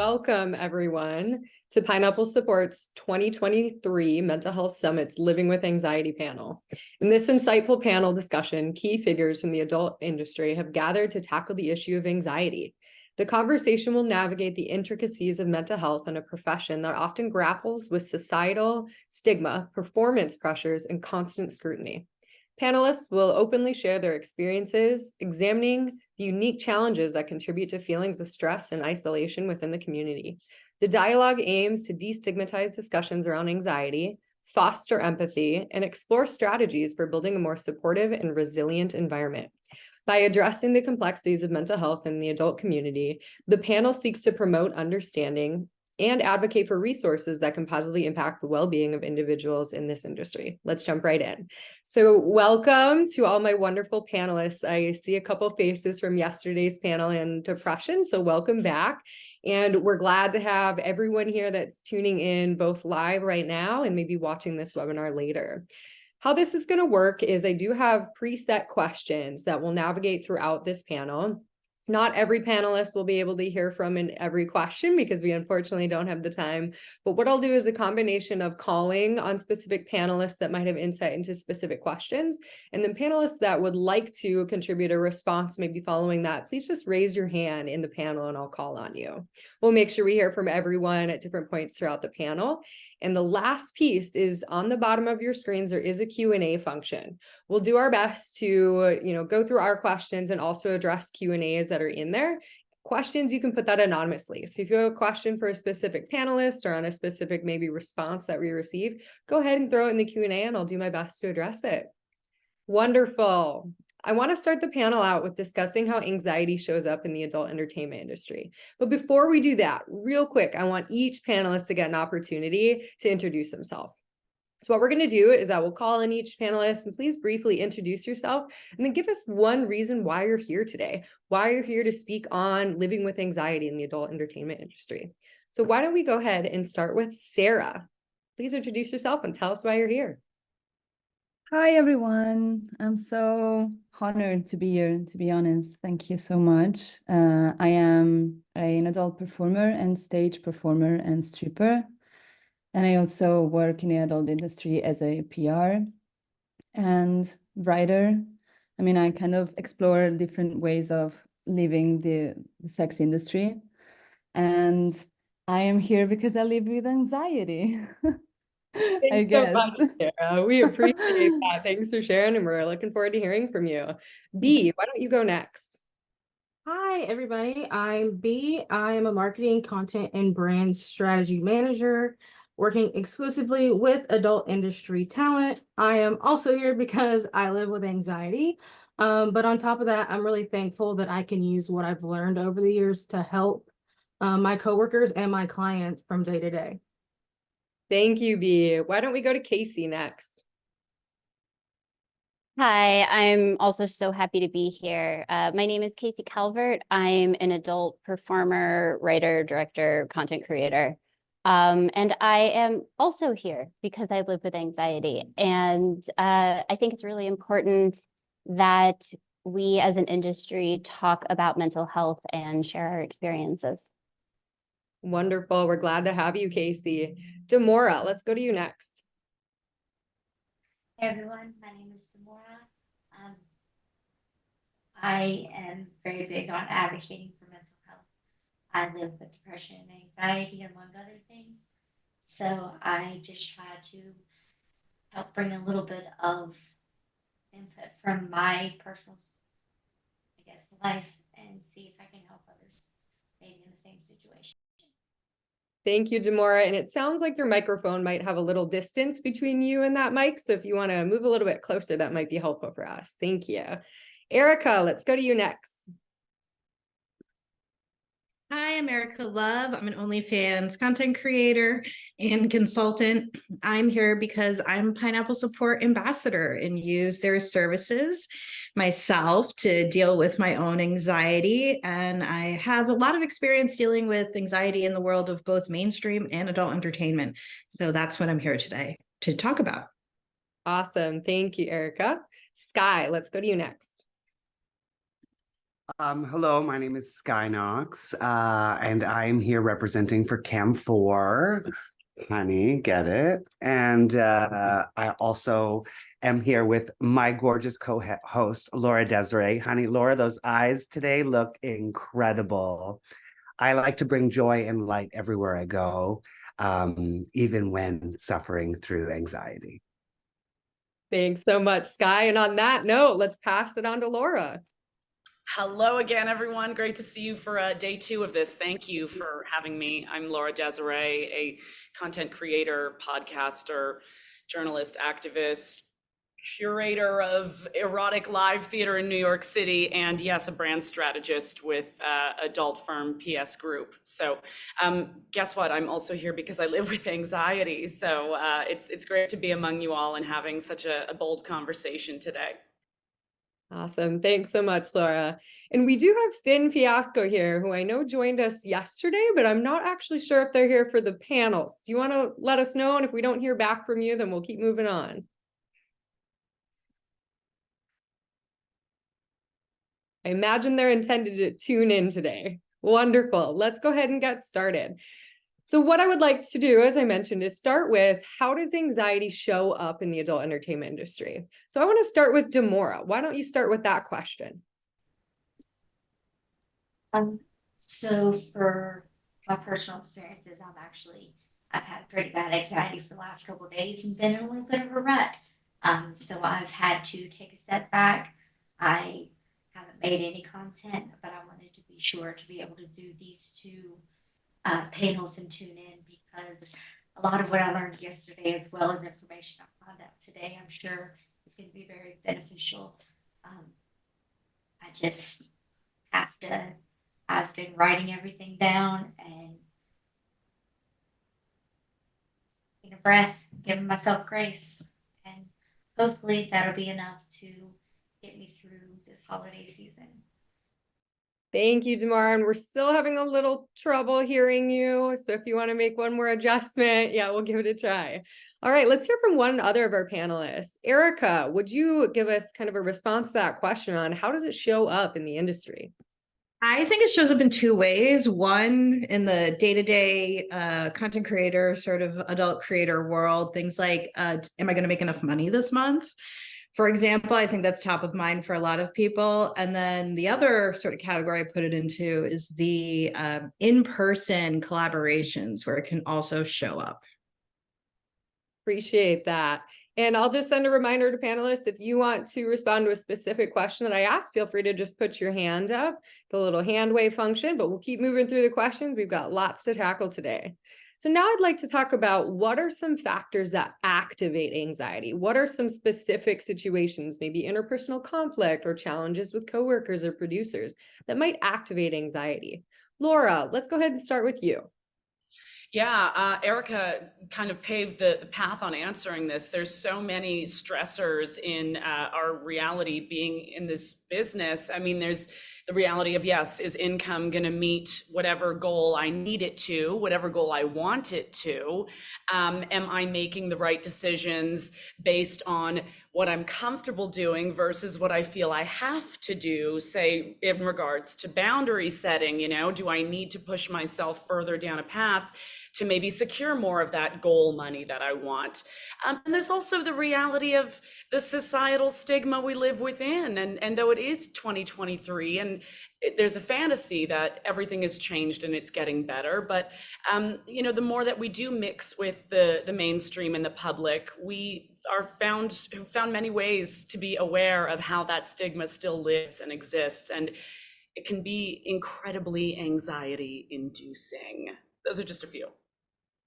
Welcome, everyone, to Pineapple Support's 2023 Mental Health Summit's Living with Anxiety panel. In this insightful panel discussion, key figures from the adult industry have gathered to tackle the issue of anxiety. The conversation will navigate the intricacies of mental health in a profession that often grapples with societal stigma, performance pressures, and constant scrutiny. Panelists will openly share their experiences, examining the unique challenges that contribute to feelings of stress and isolation within the community. The dialogue aims to destigmatize discussions around anxiety, foster empathy, and explore strategies for building a more supportive and resilient environment. By addressing the complexities of mental health in the adult community, the panel seeks to promote understanding and advocate for resources that can positively impact the well-being of individuals in this industry. Let's jump right in. So welcome to all my wonderful panelists. I see a couple faces from yesterday's panel on depression, so welcome back. And we're glad to have everyone here that's tuning in both live right now and maybe watching this webinar later. How this is going to work is I do have preset questions that will navigate throughout this panel. Not every panelist will be able to hear from in every question because we unfortunately don't have the time. But what I'll do is a combination of calling on specific panelists that might have insight into specific questions. And then panelists that would like to contribute a response, maybe following that, please just raise your hand in the panel and I'll call on you. We'll make sure we hear from everyone at different points throughout the panel. And the last piece is on the bottom of your screens, there is a Q&A function. We'll do our best to, go through our questions and also address Q&As that are in there. Questions, you can put that anonymously. So if you have a question for a specific panelist or on a specific maybe response that we receive, go ahead and throw it in the Q&A and I'll do my best to address it. Wonderful. I want to start the panel out with discussing how anxiety shows up in the adult entertainment industry. But before we do that, real quick, I want each panelist to get an opportunity to introduce themselves. So what we're going to do is I will call in each panelist and please briefly introduce yourself and then give us one reason why you're here today, why you're here to speak on living with anxiety in the adult entertainment industry. So why don't we go ahead and start with Sara. Please introduce yourself and tell us why you're here. Hi, everyone. I'm so honored to be here, to be honest. Thank you so much. I am an adult performer and stage performer and stripper. And I also work in the adult industry as a PR and writer. I mean, I kind of explore different ways of living the sex industry. And I am here because I live with anxiety. Thanks so much, Sara. We appreciate that. Thanks for sharing, and we're looking forward to hearing from you. B, why don't you go next? Hi, everybody. I'm B. I am a marketing, content, and brand strategy manager working exclusively with adult industry talent. I am also here because I live with anxiety. But on top of that, I'm really thankful that I can use what I've learned over the years to help my coworkers and my clients from day to day. Thank you, B. Why don't we go to Casey next? Hi, I'm also so happy to be here. My name is Casey Calvert. I'm an adult performer, writer, director, content creator. And I am also here because I live with anxiety. And I think it's really important that we as an industry talk about mental health and share our experiences. Wonderful. We're glad to have you, Casey. Demore, let's go to you next. Hey everyone, my name is Demore. I am very big on advocating for mental health. I live with depression and anxiety, among other things. So I just try to help bring a little bit of input from my personal, life and see if I can help others maybe in the same situation. Thank you, Demore. And it sounds like your microphone might have a little distance between you and that mic. So if you want to move a little bit closer, that might be helpful for us. Thank you. Erika, let's go to you next. Hi, I'm Erika Love. I'm an OnlyFans content creator and consultant. I'm here because I'm Pineapple Support Ambassador and use their services myself to deal with my own anxiety. And I have a lot of experience dealing with anxiety in the world of both mainstream and adult entertainment. So that's what I'm here today to talk about. Awesome. Thank you, Erika. Skyy, let's go to you next. Hello, my name is Skyy Knox, and I'm here representing for Cam 4. Honey, get it? And I also am here with my gorgeous co-host, Laura Desiree. Honey, Laura, those eyes today look incredible. I like to bring joy and light everywhere I go, even when suffering through anxiety. Thanks so much, Skyy. And on that note, let's pass it on to Laura. Hello again, everyone. Great to see you for day 2 of this. Thank you for having me. I'm Laura Desiree, a content creator, podcaster, journalist, activist, curator of erotic live theater in New York City, and yes, a brand strategist with adult firm PS Group. So guess what? I'm also here because I live with anxiety. So it's great to be among you all and having such a bold conversation today. Awesome. Thanks so much, Laura. And we do have Finn Fiasco here, who I know joined us yesterday, but I'm not actually sure if they're here for the panels. Do you want to let us know? And if we don't hear back from you, then we'll keep moving on. I imagine they're intended to tune in today. Wonderful. Let's go ahead and get started. So what I would like to do, as I mentioned, is start with how does anxiety show up in the adult entertainment industry? So I want to start with Demore. Why don't you start with that question? So for my personal experiences, I've had pretty bad anxiety for the last couple of days and been in a little bit of a rut. So I've had to take a step back. I haven't made any content, but I wanted to be sure to be able to do these 2 panels and tune in, because a lot of what I learned yesterday, as well as information I found out today, I'm sure is going to be very beneficial. I just have to, I've been writing everything down and taking a breath, giving myself grace, and hopefully that'll be enough to get me through this holiday season. Thank you, Demore. And we're still having a little trouble hearing you. So if you want to make one more adjustment, yeah, we'll give it a try. All right, let's hear from one other of our panelists. Erika, would you give us kind of a response to that question on how does it show up in the industry? I think it shows up in 2 ways. One, in the day-to-day content creator, sort of adult creator world, things like, am I going to make enough money this month? For example, I think that's top of mind for a lot of people. And then the other sort of category I put it into is the in-person collaborations, where it can also show up. Appreciate that. And I'll just send a reminder to panelists, if you want to respond to a specific question that I asked, feel free to just put your hand up, the little hand wave function, but we'll keep moving through the questions. We've got lots to tackle today. So now I'd like to talk about what are some factors that activate anxiety? What are some specific situations, maybe interpersonal conflict or challenges with coworkers or producers, that might activate anxiety? Laura, let's go ahead and start with you. Yeah, Erika kind of paved the path on answering this. There's so many stressors in our reality being in this business. I mean, there's the reality of, yes, is income going to meet whatever goal I need it to, whatever goal I want it to? Am I making the right decisions based on what I'm comfortable doing versus what I feel I have to do, say, in regards to boundary setting? You know, do I need to push myself further down a path to maybe secure more of that goal money that I want? And there's also the reality of the societal stigma we live within. And though it is 2023 and there's a fantasy that everything has changed and it's getting better, but you know, the more that we do mix with the mainstream and the public, we are found many ways to be aware of how that stigma still lives and exists, and it can be incredibly anxiety inducing. Those are just a few.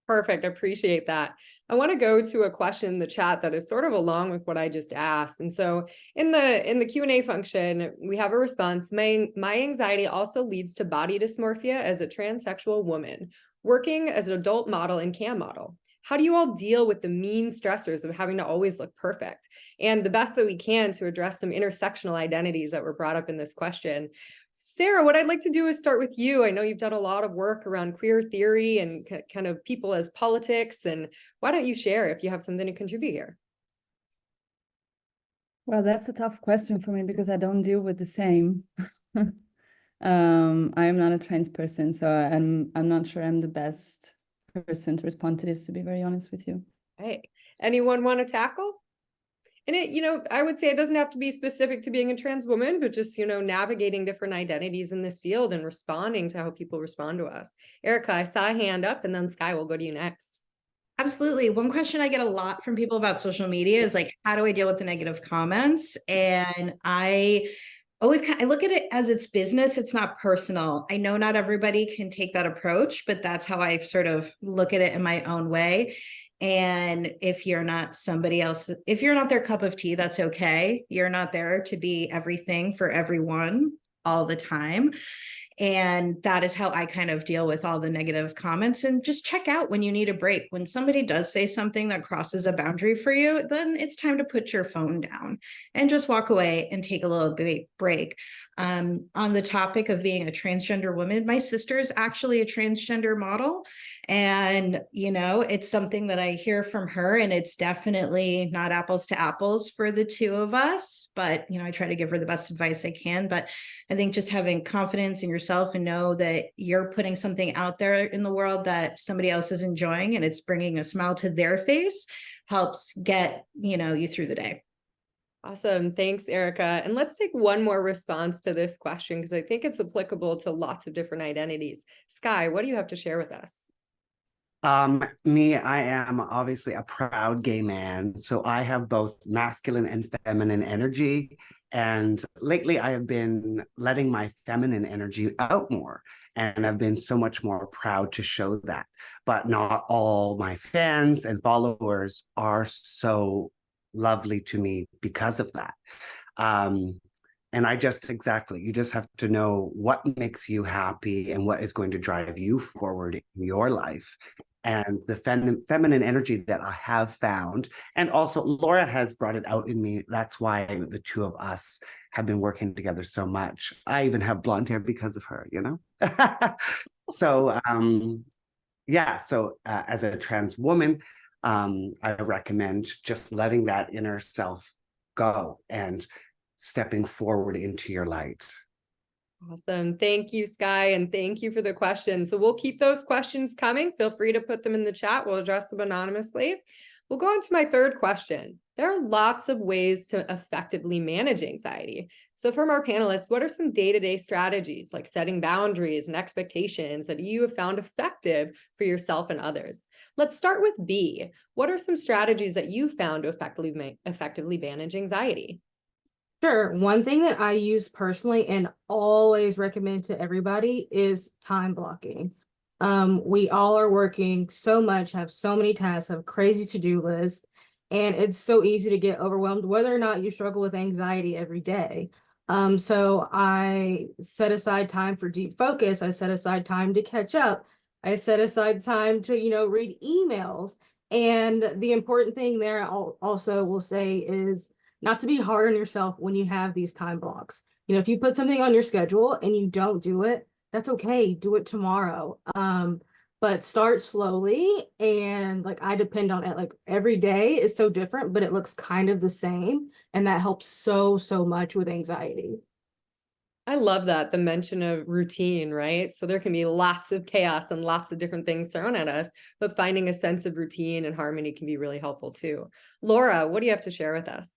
Perfect. Appreciate that. I want to go to a question in the chat that is sort of along with what I just asked. And so in the Q&A function, we have a response. My anxiety also leads to body dysmorphia as a transsexual woman working as an adult model and cam model. How do you all deal with the mean stressors of having to always look perfect? And the best that we can to address some intersectional identities that were brought up in this question. Sara, what I'd like to do is start with you. I know you've done a lot of work around queer theory and kind of people as politics. And why don't you share if you have something to contribute here? Well, that's a tough question for me because I don't deal with the same. I am not a trans person, so I'm not sure I'm the best person to respond to this, to be very honest with you. Hey, anyone want to tackle? And I would say it doesn't have to be specific to being a trans woman, but just, navigating different identities in this field and responding to how people respond to us. Erika, I saw a hand up, and then Skyy, will go to you next. Absolutely. One question I get a lot from people about social media is like, how do I deal with the negative comments? And I look at it as it's business. It's not personal. I know not everybody can take that approach, but that's how I sort of look at it in my own way. And if you're not somebody else, if you're not their cup of tea, that's okay. You're not there to be everything for everyone all the time. And that is how I kind of deal with all the negative comments, and just check out when you need a break. When somebody does say something that crosses a boundary for you, then it's time to put your phone down and just walk away and take a little break. On the topic of being a transgender woman, my sister is actually a transgender model. And, it's something that I hear from her, and it's definitely not apples to apples for the two of us. But, I try to give her the best advice I can. But I think just having confidence in yourself and know that you're putting something out there in the world that somebody else is enjoying and it's bringing a smile to their face helps get, you through the day. Awesome. Thanks, Erika. And let's take one more response to this question, because I think it's applicable to lots of different identities. Skyy, what do you have to share with us? I am obviously a proud gay man, so I have both masculine and feminine energy. And lately I have been letting my feminine energy out more, and I've been so much more proud to show that. But not all my fans and followers are so lovely to me because of that. And you just have to know what makes you happy and what is going to drive you forward in your life. And the feminine energy that I have found, and also Laura has brought it out in me. That's why the two of us have been working together so much. I even have blonde hair because of her, So, as a trans woman, I recommend just letting that inner self go and stepping forward into your light. Awesome. Thank you, Skyy, and thank you for the question. So we'll keep those questions coming. Feel free to put them in the chat. We'll address them anonymously. We'll go on to my third question. There are lots of ways to effectively manage anxiety. So from our panelists, what are some day-to-day strategies like setting boundaries and expectations that you have found effective for yourself and others? Let's start with B. What are some strategies that you found to effectively manage anxiety? Sure. One thing that I use personally and always recommend to everybody is time blocking. We all are working so much, have so many tasks, have crazy to-do lists, and it's so easy to get overwhelmed, whether or not you struggle with anxiety every day. So I set aside time for deep focus. I set aside time to catch up. I set aside time to, read emails. And the important thing there also will say is not to be hard on yourself when you have these time blocks. If you put something on your schedule and you don't do it, that's okay. Do it tomorrow. But start slowly. And I depend on it. Every day is so different, but it looks kind of the same. And that helps so much with anxiety. I love that, the mention of routine, right? So there can be lots of chaos and lots of different things thrown at us, but finding a sense of routine and harmony can be really helpful too. Laura, what do you have to share with us?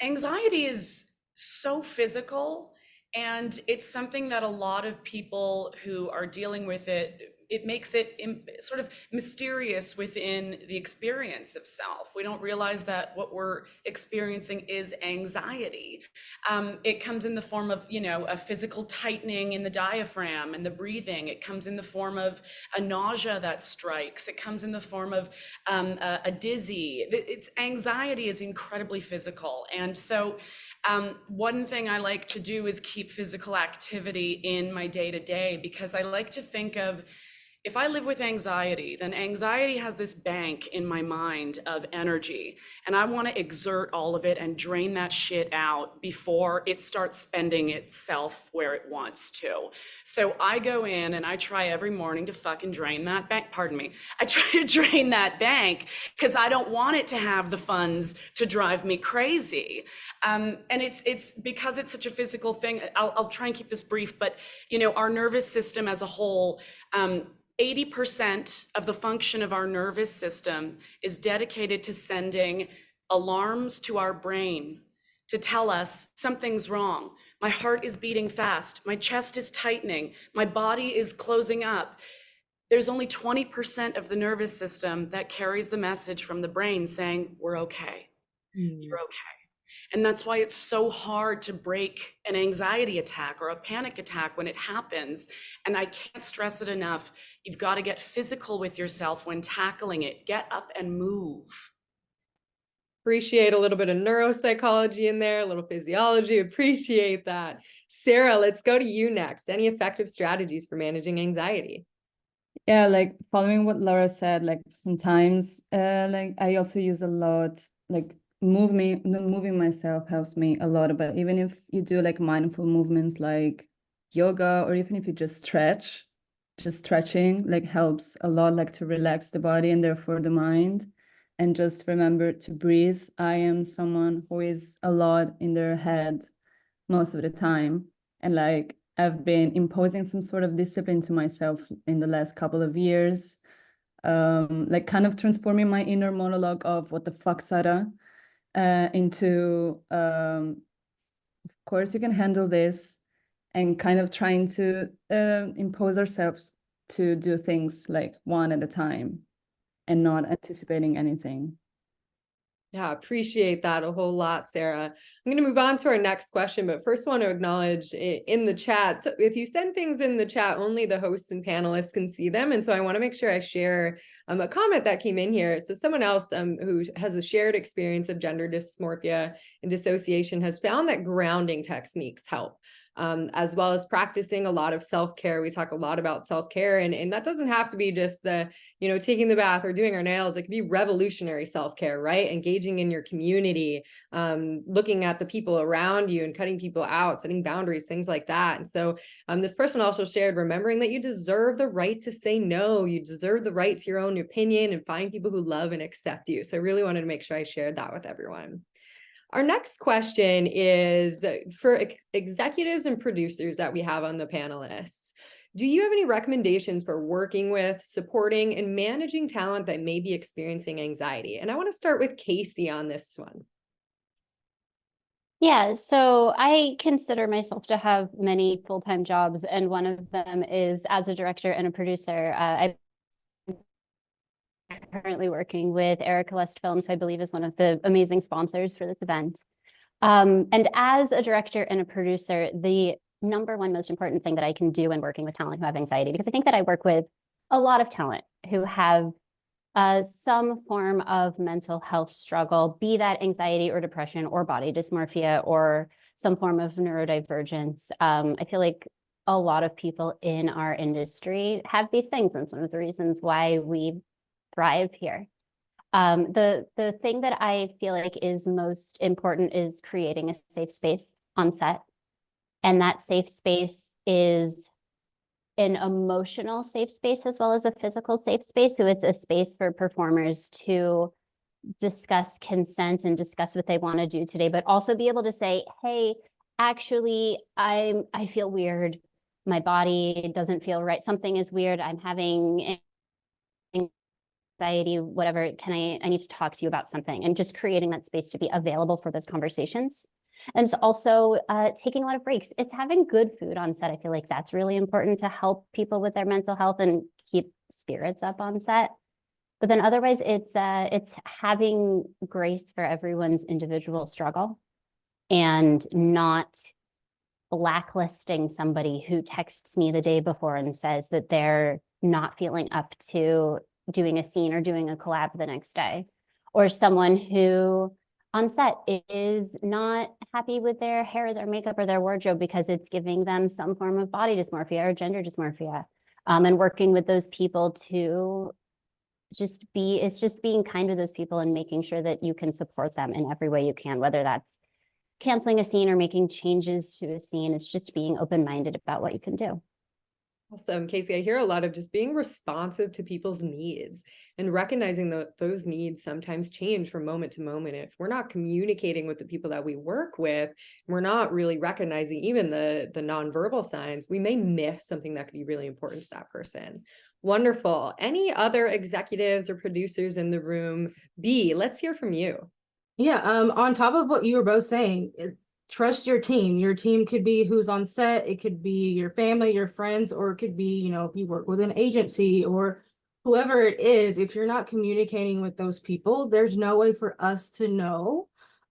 Anxiety is so physical, and it's something that a lot of people who are dealing with it makes it sort of mysterious within the experience of self. We don't realize that what we're experiencing is anxiety. It comes in the form of, a physical tightening in the diaphragm and the breathing. It comes in the form of a nausea that strikes. It comes in the form of a dizzy. Anxiety is incredibly physical. And so one thing I like to do is keep physical activity in my day-to-day, because I like to think of, if I live with anxiety, then anxiety has this bank in my mind of energy, and I want to exert all of it and drain that shit out before it starts spending itself where it wants to. So I go in and I try every morning to fucking drain that bank. Pardon me. I try to drain that bank because I don't want it to have the funds to drive me crazy. And it's because it's such a physical thing. I'll try and keep this brief, but you know, our nervous system as a whole, 80% of the function of our nervous system is dedicated to sending alarms to our brain to tell us something's wrong. My heart is beating fast. My chest is tightening. My body is closing up. There's only 20% of the nervous system that carries the message from the brain saying, we're okay. You're okay. And that's why it's so hard to break an anxiety attack or a panic attack when it happens. And I can't stress it enough. You've got to get physical with yourself when tackling it. Get up and move. Appreciate a little bit of neuropsychology in there, a little physiology. Appreciate that. Sara, let's go to you next. Any effective strategies for managing anxiety? Yeah, like following what Laura said, like sometimes like I also use a lot, like moving myself helps me a lot. But even if you do like mindful movements like yoga, or even if you just stretch, just stretching like helps a lot, like to relax the body and therefore the mind. And just remember to breathe. I am someone who is a lot in their head most of the time. And like I've been imposing some sort of discipline to myself in the last couple of years, like kind of transforming my inner monologue of what the fuck, Sara, into of course you can handle this, and kind of trying to impose ourselves to do things like one at a time and not anticipating anything. Yeah, appreciate that a whole lot, Sara. I'm going to move on to our next question, but first want to acknowledge in the chat. So if you send things in the chat, only the hosts and panelists can see them. And so I want to make sure I share a comment that came in here. So someone else who has a shared experience of gender dysmorphia and dissociation has found that grounding techniques help. As well as practicing a lot of self-care. We talk a lot about self-care, and that doesn't have to be just the, you know, taking the bath or doing our nails. It can be revolutionary self-care, right? Engaging in your community, looking at the people around you and cutting people out, setting boundaries, things like that. And so this person also shared, remembering that you deserve the right to say no. You deserve the right to your own opinion and find people who love and accept you. So I really wanted to make sure I shared that with everyone. Our next question is for executives and producers that we have on the panelists. Do you have any recommendations for working with, supporting, and managing talent that may be experiencing anxiety? And I want to start with Casey on this one. Yeah, so I consider myself to have many full-time jobs, and one of them is as a director and a producer. I'm currently working with Erika Films, who I believe is one of the amazing sponsors for this event. And as a director and a producer, the number one most important thing that I can do when working with talent who have anxiety, because I think that I work with a lot of talent who have some form of mental health struggle, be that anxiety or depression or body dysmorphia or some form of neurodivergence. I feel like a lot of people in our industry have these things, and it's one of the reasons why we thrive here. The thing that I feel like is most important is creating a safe space on set. And that safe space is an emotional safe space as well as a physical safe space. So it's a space for performers to discuss consent and discuss what they want to do today, but also be able to say, hey, actually, I feel weird. My body doesn't feel right. Something is weird. I'm having anxiety, whatever. I need to talk to you about something, and just creating that space to be available for those conversations. And it's also taking a lot of breaks. It's having good food on set. I feel like that's really important to help people with their mental health and keep spirits up on set. But then otherwise, it's having grace for everyone's individual struggle and not blacklisting somebody who texts me the day before and says that they're not feeling up to doing a scene or doing a collab the next day, or someone who on set is not happy with their hair, their makeup, or their wardrobe because it's giving them some form of body dysmorphia or gender dysmorphia. and working with those people to it's just being kind to those people and making sure that you can support them in every way you can, whether that's canceling a scene or making changes to a scene. It's just being open-minded about what you can do. Awesome. Casey, I hear a lot of just being responsive to people's needs and recognizing that those needs sometimes change from moment to moment. If we're not communicating with the people that we work with, we're not really recognizing even the nonverbal signs, we may miss something that could be really important to that person. Wonderful. Any other executives or producers in the room? B, let's hear from you. Yeah, on top of what you were both saying, trust your team. Your team could be who's on set, it could be your family, your friends, or it could be, you know, if you work with an agency or whoever it is. If you're not communicating with those people, there's no way for us to know.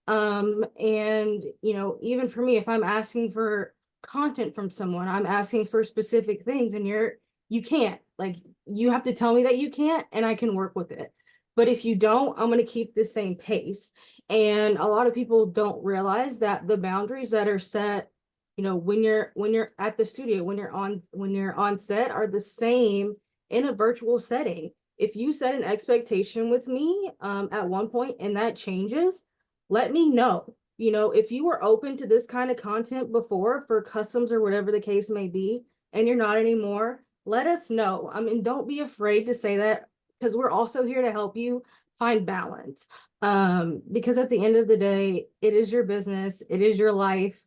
And, you know, even for me, if I'm asking for content from someone, I'm asking for specific things, and you can't, like, you have to tell me that you can't, and I can work with it. But if you don't, I'm going to keep the same pace. And a lot of people don't realize that the boundaries that are set, you know, when you're at the studio, when you're on set, are the same in a virtual setting. If you set an expectation with me at one point and that changes, let me know. You know, if you were open to this kind of content before for customs or whatever the case may be, and you're not anymore, let us know. I mean, don't be afraid to say that, because we're also here to help you find balance. Because at the end of the day, it is your business, it is your life.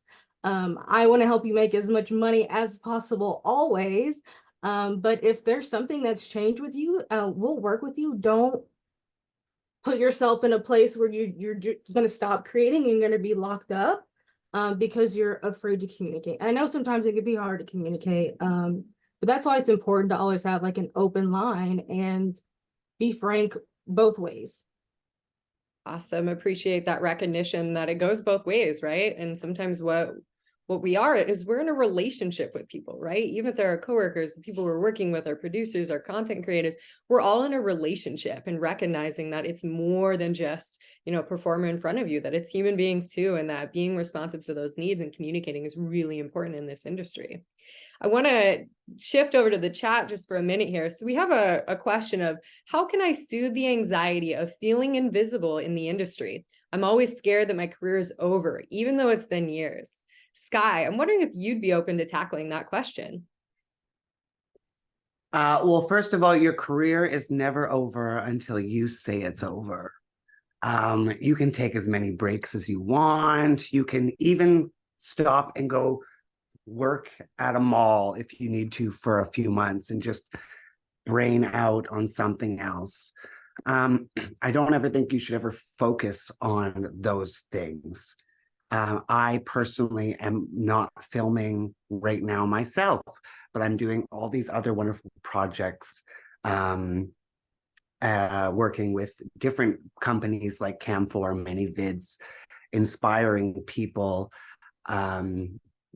I want to help you make as much money as possible always. But if there's something that's changed with you, we'll work with you. Don't put yourself in a place where you're going to stop creating and you're going to be locked up because you're afraid to communicate. I know sometimes it can be hard to communicate, but that's why it's important to always have like an open line and be frank both ways. Awesome. Appreciate that recognition that it goes both ways, right? And sometimes what we are is we're in a relationship with people, right? Even if they're our coworkers, the people we're working with, our producers, our content creators, we're all in a relationship, and recognizing that it's more than just, you know, a performer in front of you, that it's human beings too, and that being responsive to those needs and communicating is really important in this industry. I want to shift over to the chat just for a minute here. So we have a question of, how can I soothe the anxiety of feeling invisible in the industry? I'm always scared that my career is over, even though it's been years. Skyy, I'm wondering if you'd be open to tackling that question. Well, first of all, your career is never over until you say it's over. You can take as many breaks as you want. You can even stop and go work at a mall if you need to for a few months and just brain out on something else. I don't ever think you should ever focus on those things. I personally am not filming right now myself, but I'm doing all these other wonderful projects, working with different companies like Cam4, ManyVids, inspiring people.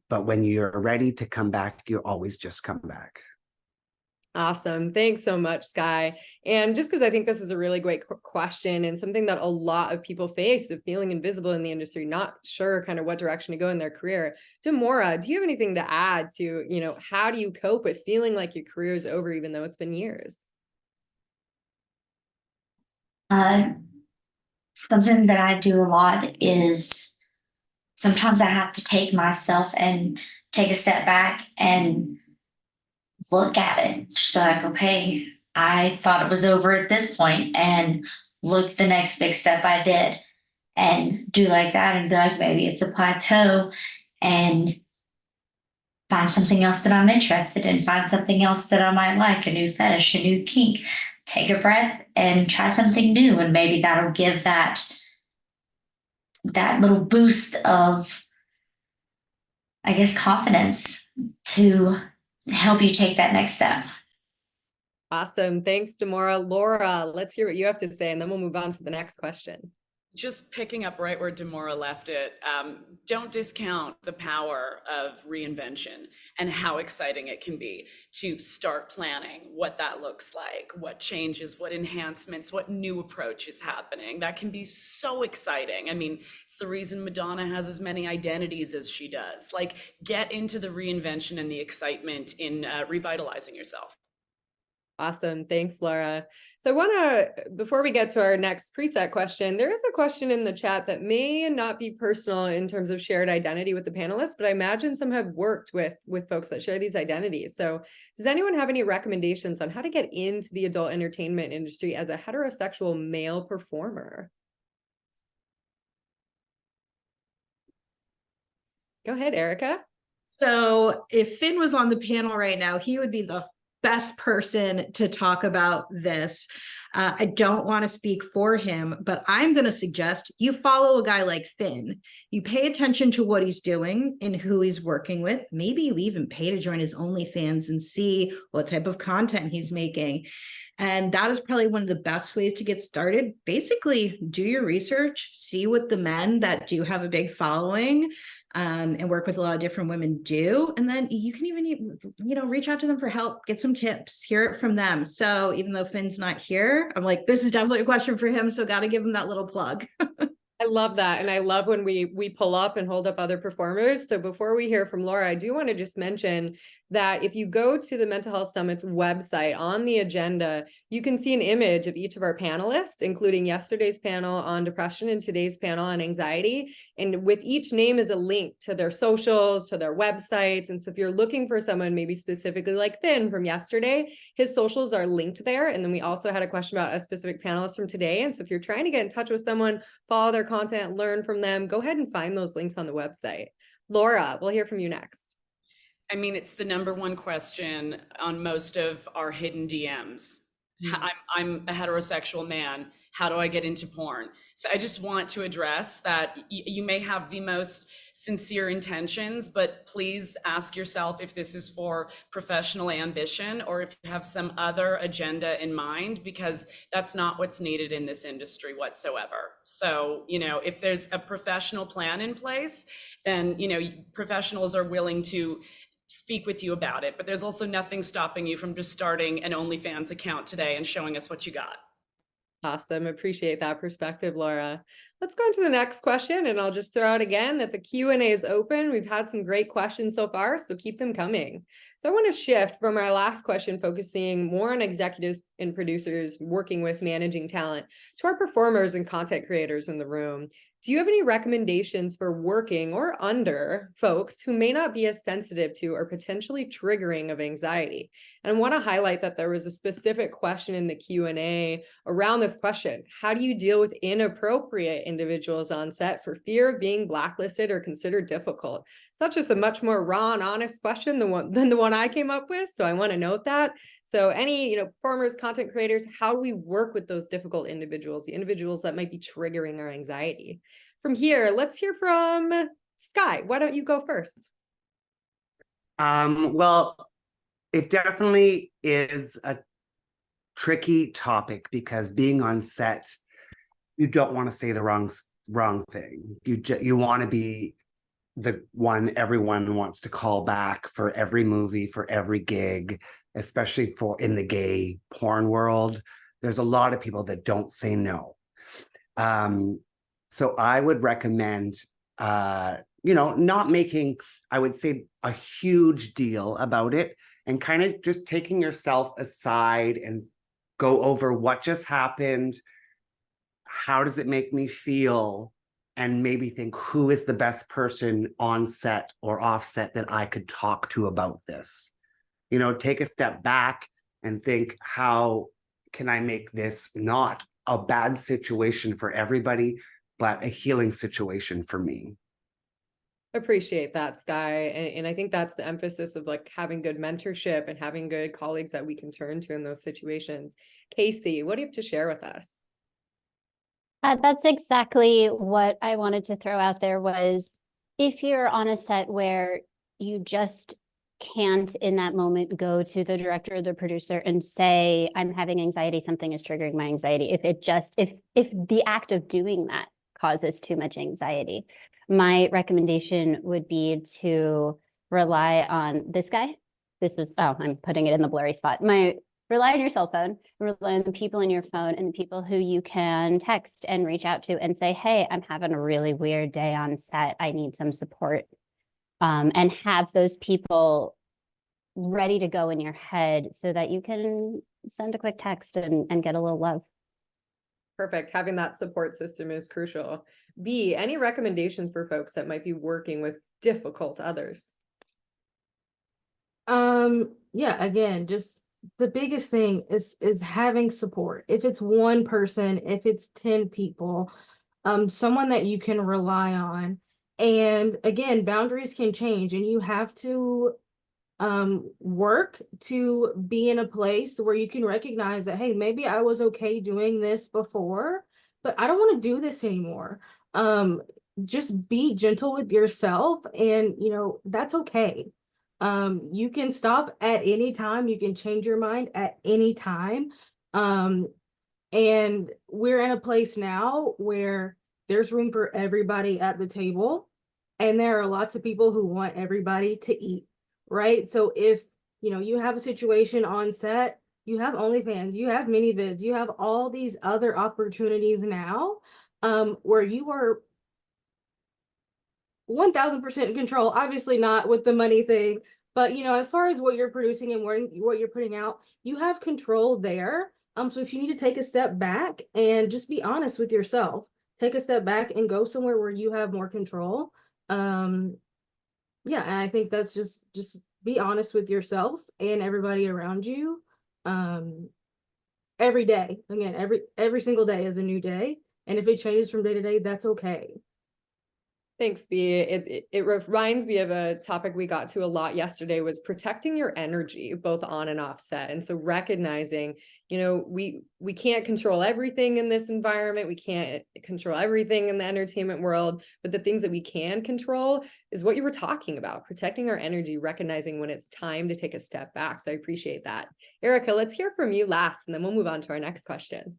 But when you're ready to come back, you always just come back. Awesome. Thanks so much, Skyy. And just because I think this is a really great question and something that a lot of people face, of feeling invisible in the industry, not sure kind of what direction to go in their career. Demore, do you have anything to add to, you know, how do you cope with feeling like your career is over, even though it's been years? Something that I do a lot is sometimes I have to take myself and take a step back and look at it. Just like, okay, I thought it was over at this point, and look the next big step I did, and do like that, and be like, maybe it's a plateau, and find something else that I'm interested in, find something else that I might like, a new fetish, a new kink. Take a breath and try something new, and maybe that'll give that little boost of, I guess, confidence to help you take that next step. Awesome. Thanks, Demore. Laura, let's hear what you have to say, and then we'll move on to the next question. just picking up right where Demore left it, don't discount the power of reinvention and how exciting it can be to start planning what that looks like, what changes, what enhancements, what new approach is happening. That can be so exciting. I mean, it's the reason Madonna has as many identities as she does. Like, get into the reinvention and the excitement in revitalizing yourself. Awesome. Thanks, Laura. So I want to, before we get to our next preset question, there is a question in the chat that may not be personal in terms of shared identity with the panelists, but I imagine some have worked with folks that share these identities. So does anyone have any recommendations on how to get into the adult entertainment industry as a heterosexual male performer? Go ahead, Erika. So if Finn was on the panel right now, he would be the best person to talk about this. I don't want to speak for him, but I'm going to suggest you follow a guy like Finn. You pay attention to what he's doing and who he's working with. Maybe you even pay to join his OnlyFans and see what type of content he's making. And that is probably one of the best ways to get started. Basically, do your research, see what the men that do have a big following and work with a lot of different women do. And then you can even, reach out to them for help, get some tips, hear it from them. So even though Finn's not here, I'm like, this is definitely a question for him. So got to give him that little plug. I love that. And I love when we pull up and hold up other performers. So before we hear from Laura, I do want to just mention that if you go to the Mental Health Summit's website, on the agenda, you can see an image of each of our panelists, including yesterday's panel on depression and today's panel on anxiety. And with each name is a link to their socials, to their websites. And so if you're looking for someone maybe specifically like Finn from yesterday, his socials are linked there. And then we also had a question about a specific panelist from today. And so if you're trying to get in touch with someone, follow their content, learn from them, go ahead and find those links on the website. Laura, we'll hear from you next. I mean, it's the number one question on most of our hidden DMs. I'm a heterosexual man. How do I get into porn? So I just want to address that you may have the most sincere intentions, but please ask yourself if this is for professional ambition or if you have some other agenda in mind, because that's not what's needed in this industry whatsoever. So, if there's a professional plan in place, then, professionals are willing to speak with you about it, but there's also nothing stopping you from just starting an OnlyFans account today and showing us what you got. Awesome. Appreciate that perspective, Laura. Let's go into the next question, and I'll just throw out again that the Q&A is open. We've had some great questions so far, so keep them coming. So I want to shift from our last question, focusing more on executives and producers working with managing talent, to our performers and content creators in the room. Do you have any recommendations for working or under folks who may not be as sensitive to or potentially triggering of anxiety? And I want to highlight that there was a specific question in the Q&A around this question. How do you deal with inappropriate individuals on set for fear of being blacklisted or considered difficult? It's not just a much more raw and honest question than the one I came up with. So I want to note that. So any, performers, content creators, how do we work with those difficult individuals, the individuals that might be triggering our anxiety? From here, let's hear from Skyy. Why don't you go first? Well, it definitely is a tricky topic because being on set, you don't want to say the wrong thing. You want to be the one everyone wants to call back for every movie, for every gig, especially in the gay porn world. There's a lot of people that don't say no. So I would recommend, not making, I would say, a huge deal about it and kind of just taking yourself aside and go over what just happened. How does it make me feel? And maybe think, who is the best person on set or off set that I could talk to about this? Take a step back and think, how can I make this not a bad situation for everybody, but a healing situation for me? Appreciate that, Skyy. And I think that's the emphasis of having good mentorship and having good colleagues that we can turn to in those situations. Casey, what do you have to share with us? That's exactly what I wanted to throw out there was, if you're on a set where you just can't in that moment go to the director or the producer and say, I'm having anxiety, something is triggering my anxiety. If the act of doing that causes too much anxiety. My recommendation would be to rely on this guy. This is, oh, I'm putting it in the blurry spot. Rely on your cell phone, rely on the people in your phone and the people who you can text and reach out to and say, hey, I'm having a really weird day on set. I need some support. And have those people ready to go in your head so that you can send a quick text and get a little love. Perfect. Having that support system is crucial. B, any recommendations for folks that might be working with difficult others? Yeah, again, just the biggest thing is having support. If it's one person, if it's 10 people, someone that you can rely on. And again, boundaries can change and you have to work to be in a place where you can recognize that, hey, maybe I was okay doing this before, but I don't want to do this anymore. Just be gentle with yourself and, you know, that's okay. You can stop at any time. You can change your mind at any time. And we're in a place now where there's room for everybody at the table. And there are lots of people who want everybody to eat, right? So if, you know, you have a situation on set, you have OnlyFans, you have mini vids, you have all these other opportunities now, where you are 1000% in control. Obviously not with the money thing, but you know, as far as what you're producing and what you're putting out, you have control there. So if you need to take a step back and just be honest with yourself, take a step back and go somewhere where you have more control. Yeah, and I think that's just be honest with yourself and everybody around you. Every day, again, every single day is a new day, and if it changes from day to day, that's okay. Thanks, B. It reminds me of a topic we got to a lot yesterday was protecting your energy, both on and off set. And so recognizing, you know, we can't control everything in this environment. We can't control everything in the entertainment world, but the things that we can control is what you were talking about, protecting our energy, recognizing when it's time to take a step back. So I appreciate that. Erika, let's hear from you last, and then we'll move on to our next question.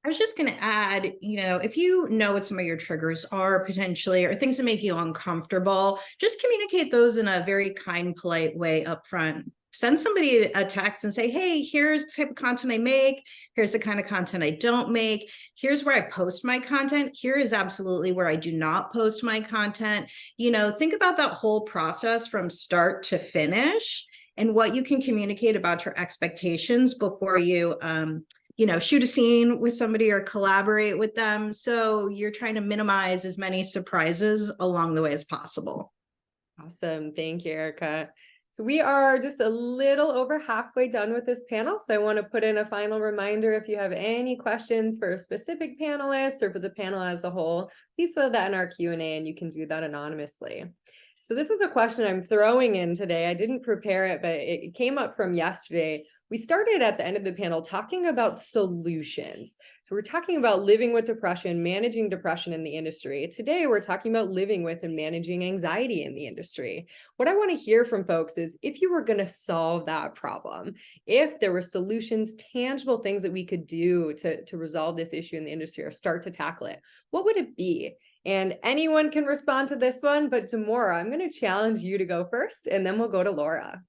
I was just going to add, you know, if you know what some of your triggers are potentially, or things that make you uncomfortable, just communicate those in a very kind, polite way up front. Send somebody a text and say, hey, here's the type of content I make. Here's the kind of content I don't make. Here's where I post my content. Here is absolutely where I do not post my content. You know, think about that whole process from start to finish and what you can communicate about your expectations before you, you know, shoot a scene with somebody or collaborate with them. So you're trying to minimize as many surprises along the way as possible. Awesome. Thank you, Erika. So we are just a little over halfway done with this panel. So I want to put in a final reminder. If you have any questions for a specific panelist or for the panel as a whole, please throw that in our Q&A and you can do that anonymously. So this is a question I'm throwing in today. I didn't prepare it, but it came up from yesterday. We started at the end of the panel talking about solutions. So we're talking about living with depression, managing depression in the industry. Today, we're talking about living with and managing anxiety in the industry. What I want to hear from folks is if you were going to solve that problem, if there were solutions, tangible things that we could do to resolve this issue in the industry or start to tackle it, what would it be? And anyone can respond to this one, but Demore, I'm going to challenge you to go first, and then we'll go to Laura.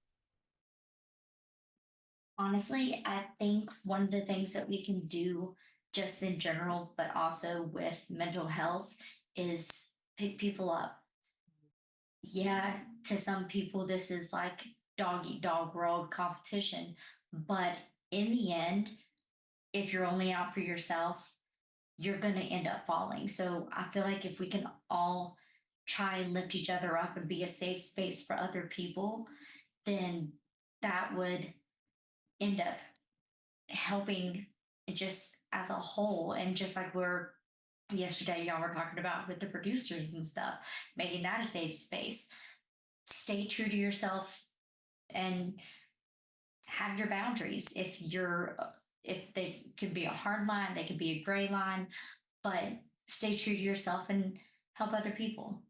Honestly, I think one of the things that we can do just in general, but also with mental health, is pick people up. Yeah, to some people, this is like dog eat dog world competition. But in the end, if you're only out for yourself, you're going to end up falling. So I feel like if we can all try and lift each other up and be a safe space for other people, then that would end up helping just as a whole. And just like yesterday, y'all were talking about with the producers and stuff, making that a safe space. Stay true to yourself and have your boundaries. If they can be a hard line, they can be a gray line, but stay true to yourself and help other people.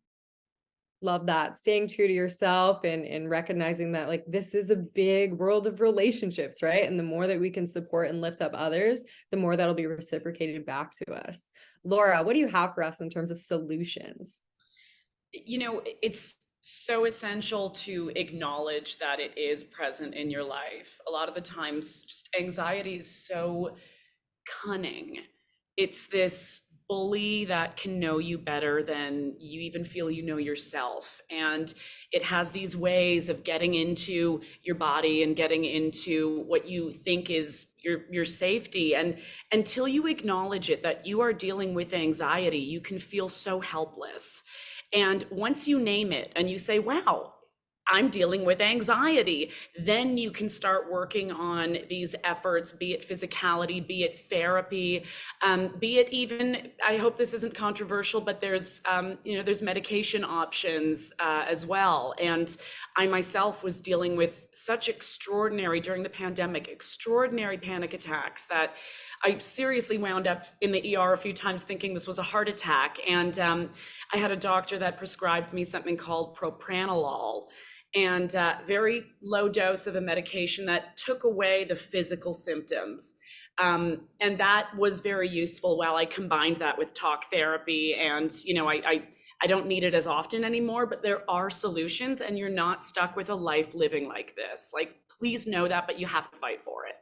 Love that. Staying true to yourself and recognizing that like this is a big world of relationships, right? And the more that we can support and lift up others, the more that'll be reciprocated back to us. Laura, what do you have for us in terms of solutions? You know, it's so essential to acknowledge that it is present in your life. A lot of the times, just anxiety is so cunning. It's this bully that can know you better than you even feel you know yourself. And it has these ways of getting into your body and getting into what you think is your safety. And until you acknowledge it, that you are dealing with anxiety, you can feel so helpless. And once you name it and you say, wow, I'm dealing with anxiety, then you can start working on these efforts, be it physicality, be it therapy, be it even, I hope this isn't controversial, but there's, there's medication options as well. And I myself was dealing with such extraordinary, during the pandemic, extraordinary panic attacks that I seriously wound up in the ER a few times thinking this was a heart attack. And I had a doctor that prescribed me something called propranolol, and very low dose of a medication that took away the physical symptoms. And that was very useful while I combined that with talk therapy. And, I don't need it as often anymore, but there are solutions, and you're not stuck with a life living like this. Like, please know that, but you have to fight for it.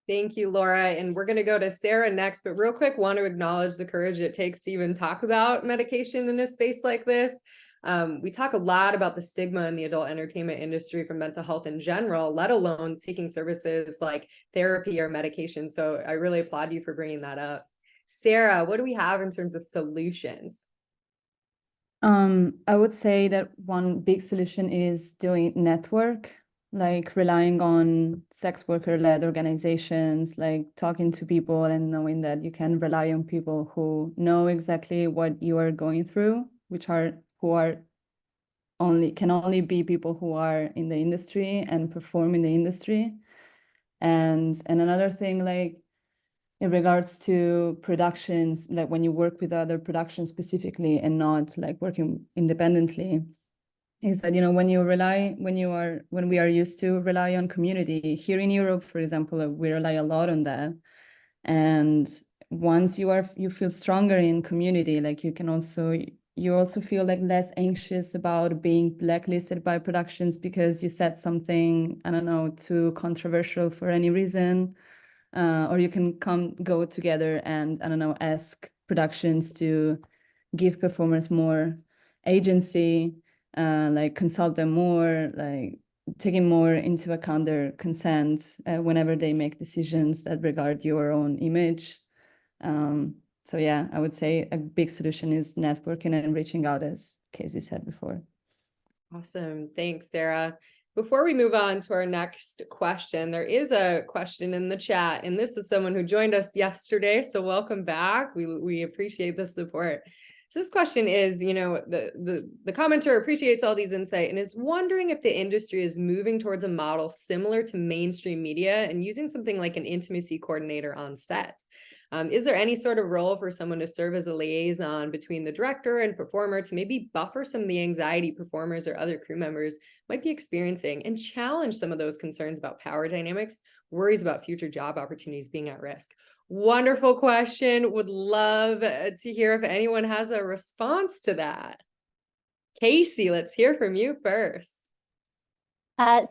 Thank you, Laura. And we're going to go to Sara next, but real quick, want to acknowledge the courage it takes to even talk about medication in a space like this. We talk a lot about the stigma in the adult entertainment industry for mental health in general, let alone seeking services like therapy or medication. So I really applaud you for bringing that up. Sara, what do we have in terms of solutions? I would say that one big solution is doing network, like relying on sex worker-led organizations, like talking to people and knowing that you can rely on people who know exactly what you are going through, can only be people who are in the industry and perform in the industry. And another thing, like in regards to productions, like when you work with other productions specifically and not like working independently, is that, when we are used to rely on community here in Europe, for example, we rely a lot on that. And once you feel stronger in community, like you also feel like less anxious about being blacklisted by productions because you said something, I don't know, too controversial for any reason. Or you can go together and, I don't know, ask productions to give performers more agency, like consult them more, like taking more into account their consent whenever they make decisions that regard your own image. So yeah, I would say a big solution is networking and reaching out, as Casey said before. Awesome. Thanks, Sara. Before we move on to our next question, there is a question in the chat, and this is someone who joined us yesterday. So welcome back. We appreciate the support. So this question is, the commenter appreciates all these insight and is wondering if the industry is moving towards a model similar to mainstream media and using something like an intimacy coordinator on set. Is there any sort of role for someone to serve as a liaison between the director and performer to maybe buffer some of the anxiety performers or other crew members might be experiencing and challenge some of those concerns about power dynamics, worries about future job opportunities being at risk? Wonderful question. Would love to hear if anyone has a response to that. Casey, let's hear from you first.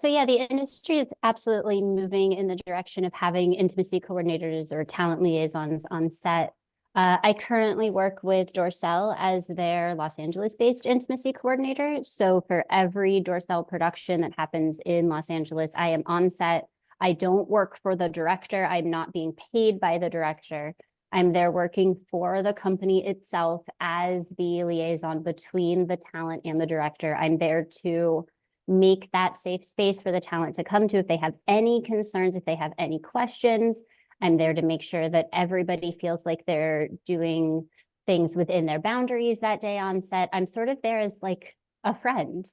So yeah, the industry is absolutely moving in the direction of having intimacy coordinators or talent liaisons on set. I currently work with Dorsel as their Los Angeles-based intimacy coordinator. So for every Dorsel production that happens in Los Angeles, I am on set. I don't work for the director. I'm not being paid by the director. I'm there working for the company itself as the liaison between the talent and the director. I'm there to make that safe space for the talent to come to if they have any concerns, if they have any questions. I'm there to make sure that everybody feels like they're doing things within their boundaries that day on set. I'm sort of there as like a friend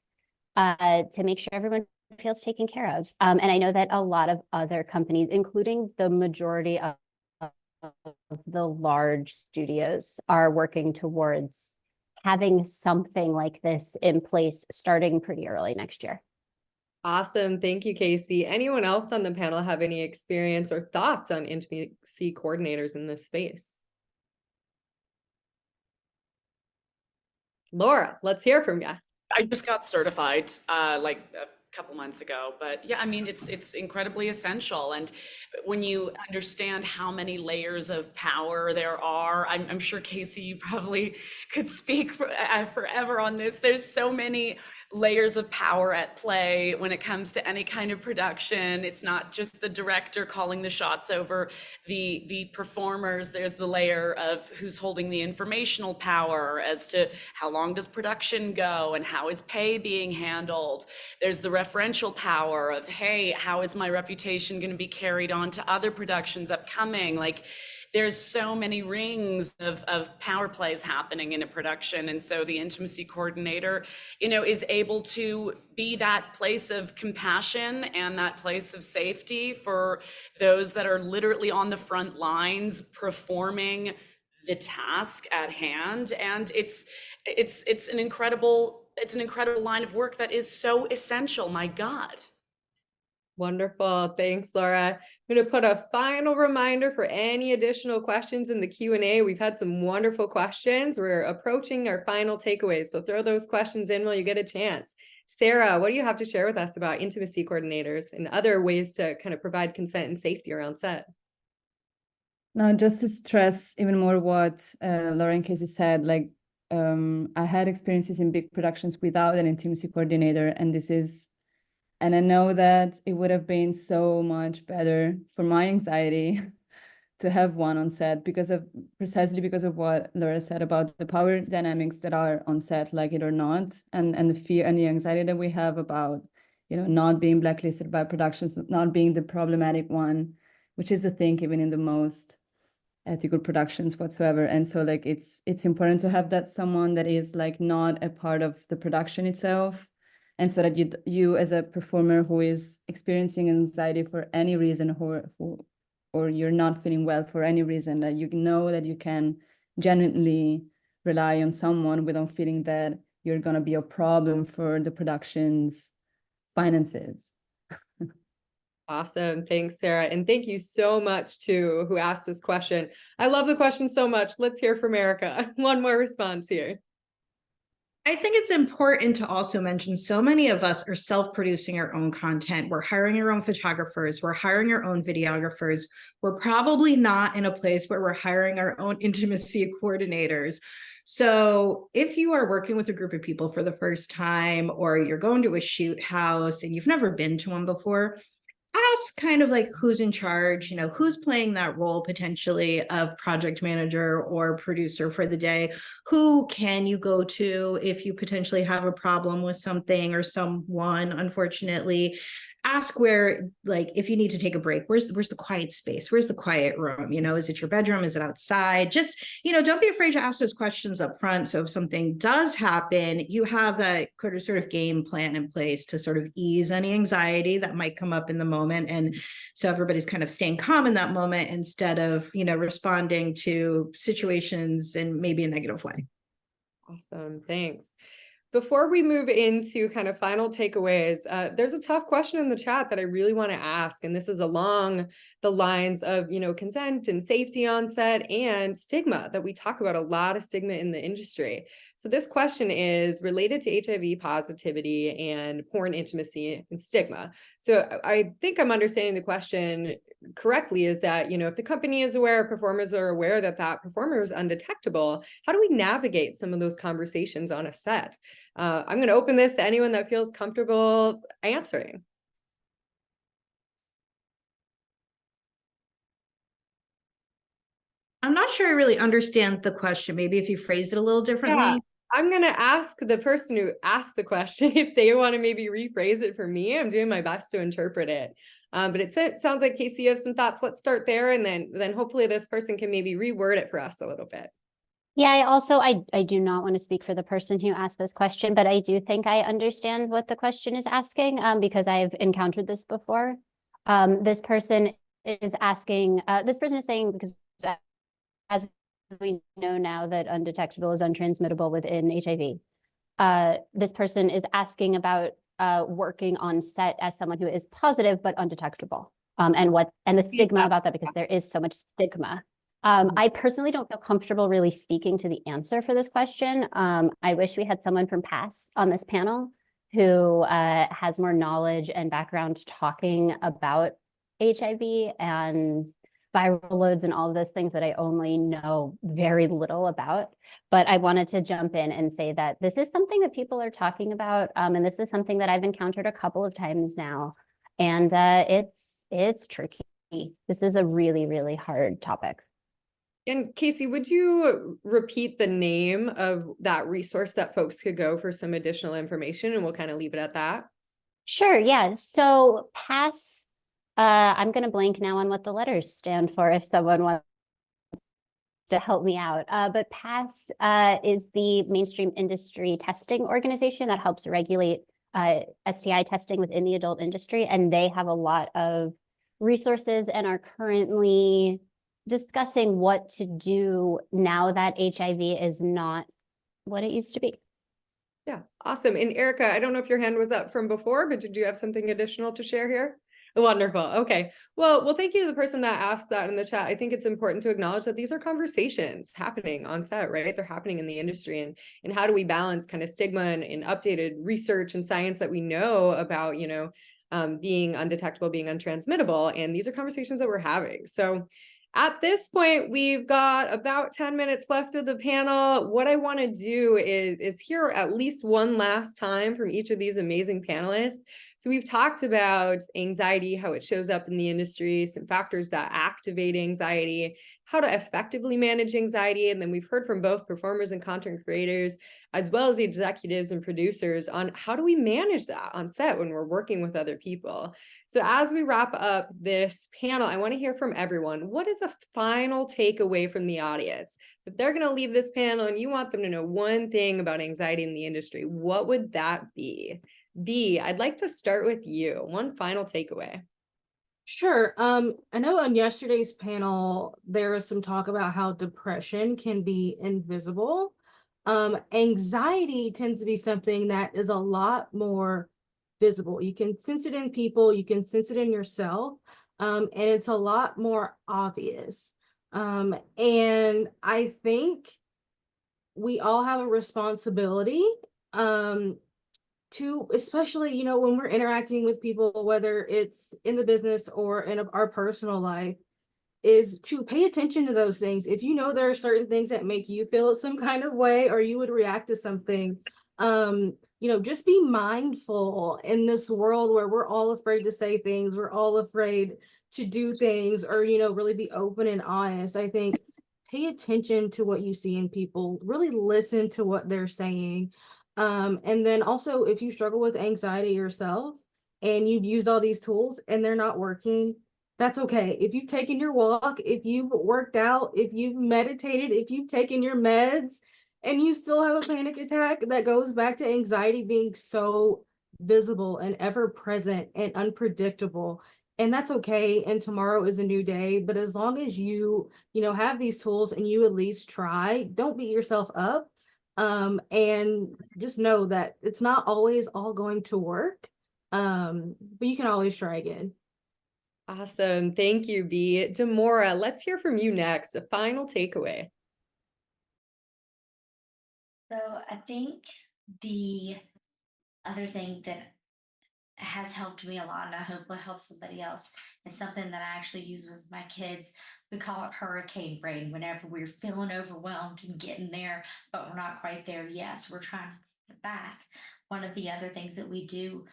to make sure everyone feels taken care of. And I know that a lot of other companies, including the majority of the large studios, are working towards having something like this in place starting pretty early next year. Awesome. Thank you, Casey. Anyone else on the panel have any experience or thoughts on intimacy coordinators in this space? Laura, let's hear from you. I just got certified like a couple months ago, but yeah, I mean, it's incredibly essential. And when you understand how many layers of power there are, I'm sure Casey, you probably could speak forever on this. There's so many layers of power at play when it comes to any kind of production. It's not just the director calling the shots over the performers. There's the layer of who's holding the informational power as to how long does production go and how is pay being handled. There's the referential power of, hey, how is my reputation going to be carried on to other productions upcoming? Like, there's so many rings of power plays happening in a production. And so the intimacy coordinator, is able to be that place of compassion and that place of safety for those that are literally on the front lines performing the task at hand. And it's an incredible line of work that is so essential. My God. Wonderful. Thanks, Laura. I'm going to put a final reminder for any additional questions in the Q&A. We've had some wonderful questions. We're approaching our final takeaways, so throw those questions in while you get a chance. Sara, what do you have to share with us about intimacy coordinators and other ways to kind of provide consent and safety around set? Now, just to stress even more what Laura and Casey said, like I had experiences in big productions without an intimacy coordinator, and I know that it would have been so much better for my anxiety to have one on set precisely because of what Laura said about the power dynamics that are on set, like it or not, and the fear and the anxiety that we have about, not being blacklisted by productions, not being the problematic one, which is a thing even in the most ethical productions whatsoever. And so like it's important to have that someone that is like not a part of the production itself. And so that you as a performer who is experiencing anxiety for any reason, or you're not feeling well for any reason, that you know that you can genuinely rely on someone without feeling that you're going to be a problem for the production's finances. Awesome. Thanks, Sara. And thank you so much to who asked this question. I love the question so much. Let's hear from Erika. One more response here. I think it's important to also mention so many of us are self-producing our own content. We're hiring our own photographers. We're hiring our own videographers. We're probably not in a place where we're hiring our own intimacy coordinators. So if you are working with a group of people for the first time, or you're going to a shoot house and you've never been to one before, ask kind of like who's in charge, who's playing that role potentially of project manager or producer for the day. Who can you go to if you potentially have a problem with something or someone, unfortunately? Ask where, like, if you need to take a break, where's the quiet space? Where's the quiet room? Is it your bedroom? Is it outside? Just, don't be afraid to ask those questions up front. So if something does happen, you have that sort of game plan in place to sort of ease any anxiety that might come up in the moment. And so everybody's kind of staying calm in that moment instead of, responding to situations in maybe a negative way. Awesome. Thanks. Before we move into kind of final takeaways, there's a tough question in the chat that I really want to ask. And this is along the lines of, consent and safety on set and stigma, that we talk about a lot of stigma in the industry. So this question is related to HIV positivity and porn intimacy and stigma. So I think I'm understanding the question correctly, is that, if the company is aware, performers are aware that that performer is undetectable, how do we navigate some of those conversations on a set? I'm going to open this to anyone that feels comfortable answering. I'm not sure I really understand the question. Maybe if you phrased it a little differently. Yeah. I'm going to ask the person who asked the question if they want to maybe rephrase it for me. I'm doing my best to interpret it. But it sounds like, Casey, you have some thoughts. Let's start there. And then hopefully this person can maybe reword it for us a little bit. Yeah, I do not want to speak for the person who asked this question, but I do think I understand what the question is asking, because I've encountered this before. This person is saying, because as we know now that undetectable is untransmittable within HIV. This person is asking about working on set as someone who is positive but undetectable, and the stigma about that, because there is so much stigma. I personally don't feel comfortable really speaking to the answer for this question. I wish we had someone from Panists on this panel who has more knowledge and background talking about HIV and viral loads and all of those things that I only know very little about. But I wanted to jump in and say that this is something that people are talking about, and this is something that I've encountered a couple of times now, and it's tricky. This is a really, really hard topic. And Casey, would you repeat the name of that resource that folks could go for some additional information, and we'll kind of leave it at that? Sure, yeah. So PASS, I'm going to blank now on what the letters stand for if someone wants to help me out. But PASS is the mainstream industry testing organization that helps regulate STI testing within the adult industry. And they have a lot of resources and are currently discussing what to do now that HIV is not what it used to be. Yeah, awesome. And Erika, I don't know if your hand was up from before, but did you have something additional to share here? Wonderful. Okay. Well, thank you to the person that asked that in the chat. I think it's important to acknowledge that these are conversations happening on set, right? They're happening in the industry, and how do we balance kind of stigma and updated research and science that we know about, being undetectable, being untransmittable. And these are conversations that we're having. So at this point, we've got about 10 minutes left of the panel. What I want to do is hear at least one last time from each of these amazing panelists. So we've talked about anxiety, how it shows up in the industry, some factors that activate anxiety, how to effectively manage anxiety. And then we've heard from both performers and content creators, as well as the executives and producers, on how do we manage that on set when we're working with other people. So as we wrap up this panel, I want to hear from everyone. What is a final takeaway from the audience? If they're going to leave this panel and you want them to know one thing about anxiety in the industry, what would that be? B, I'd like to start with you. One final takeaway. Sure. I know on yesterday's panel, there was some talk about how depression can be invisible. Anxiety tends to be something that is a lot more visible. You can sense it in people, you can sense it in yourself, and it's a lot more obvious. And I think we all have a responsibility to, especially, when we're interacting with people, whether it's in the business or in our personal life, is to pay attention to those things. If you know there are certain things that make you feel some kind of way, or you would react to something, just be mindful in this world where we're all afraid to say things, we're all afraid to do things, or, really be open and honest. I think pay attention to what you see in people, really listen to what they're saying. And then also, if you struggle with anxiety yourself and you've used all these tools and they're not working, that's okay. If you've taken your walk, if you've worked out, if you've meditated, if you've taken your meds and you still have a panic attack, that goes back to anxiety being so visible and ever present and unpredictable. And that's okay. And tomorrow is a new day. But as long as you have these tools and you at least try, don't beat yourself up. And just know that it's not always all going to work. But you can always try again. Awesome. Thank you, B. Demore, let's hear from you next. A final takeaway. So I think the other thing that has helped me a lot, and I hope will help somebody else, is something that I actually use with my kids. We call it hurricane brain. Whenever we're feeling overwhelmed and getting there, but we're not quite there yet, so we're trying to get back. One of the other things that we do,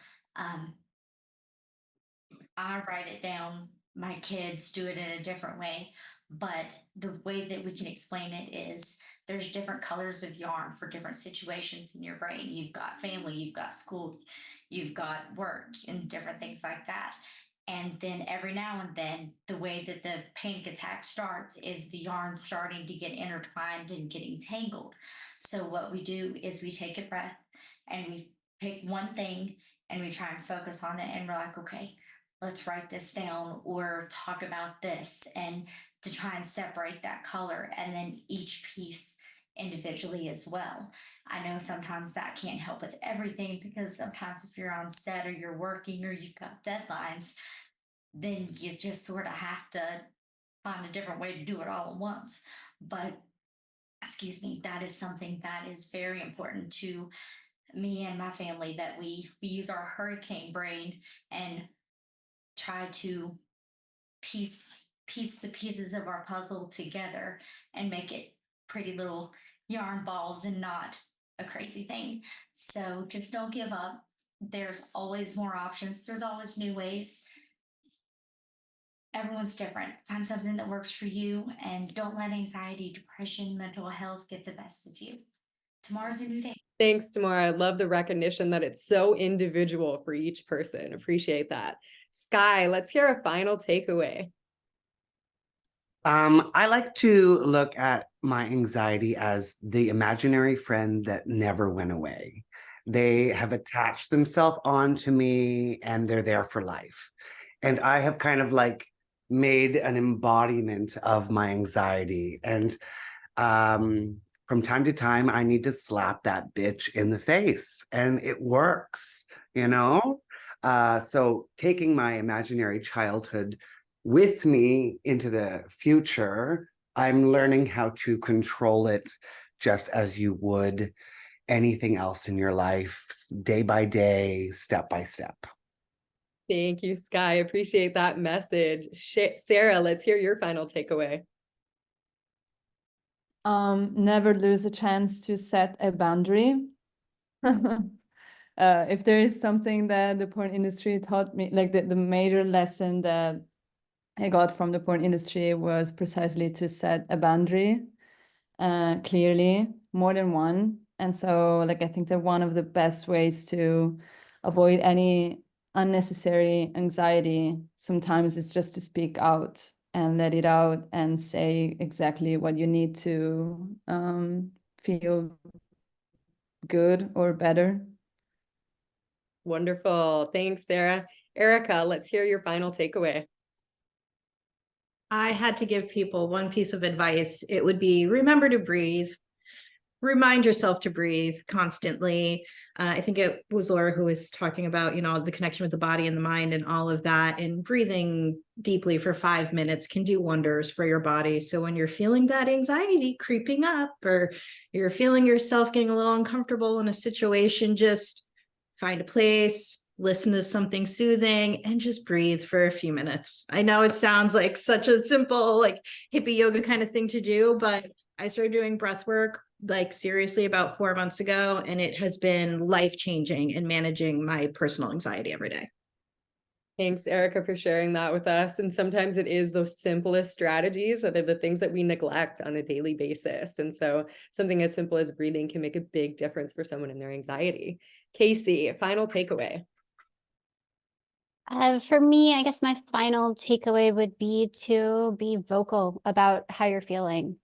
I write it down. My kids do it in a different way, but the way that we can explain it is there's different colors of yarn for different situations in your brain. You've got family, you've got school, you've got work, and different things like that. And then every now and then, the way that the panic attack starts is the yarn starting to get intertwined and getting tangled. So what we do is we take a breath and we pick one thing and we try and focus on it, and we're like, okay, let's write this down or talk about this, and to try and separate that color and then each piece individually as well. I know sometimes that can't help with everything, because sometimes if you're on set or you're working or you've got deadlines, then you just sort of have to find a different way to do it all at once. But excuse me, that is something that is very important to me and my family, that we use our hurricane brain and try to piece the pieces of our puzzle together and make it pretty little yarn balls and not a crazy thing. So just don't give up. There's always more options. There's always new ways. Everyone's different. Find something that works for you, and don't let anxiety, depression, mental health get the best of you. Tomorrow's a new day. Thanks, Demore. I love the recognition that it's so individual for each person. Appreciate that. Skyy, let's hear a final takeaway. I like to look at my anxiety as the imaginary friend that never went away. They have attached themselves onto me and they're there for life. And I have kind of like made an embodiment of my anxiety. And from time to time, I need to slap that bitch in the face, and it works, you know? So taking my imaginary childhood with me into the future, I'm learning how to control it just as you would anything else in your life, day by day, step by step. Thank you, Skyy. Appreciate that message. Sara, let's hear your final takeaway. Never lose a chance to set a boundary. If there is something that the porn industry taught me, like the major lesson that I got from the porn industry was precisely to set a boundary clearly, more than one. And so like I think that one of the best ways to avoid any unnecessary anxiety sometimes is just to speak out and let it out and say exactly what you need to feel good or better. Wonderful. Thanks, Sara. Erika, let's hear your final takeaway. I had to give people one piece of advice. It would be remember to breathe. Remind yourself to breathe constantly. I think it was Laura who was talking about, the connection with the body and the mind and all of that. And breathing deeply for 5 minutes can do wonders for your body. So when you're feeling that anxiety creeping up, or you're feeling yourself getting a little uncomfortable in a situation, just find a place, listen to something soothing, and just breathe for a few minutes. I know it sounds like such a simple, like hippie yoga kind of thing to do, but I started doing breath work like seriously about 4 months ago, and it has been life-changing in managing my personal anxiety every day. Thanks, Erika, for sharing that with us. And sometimes it is those simplest strategies that are the things that we neglect on a daily basis. And so something as simple as breathing can make a big difference for someone in their anxiety. Casey, final takeaway. For me, I guess my final takeaway would be to be vocal about how you're feeling.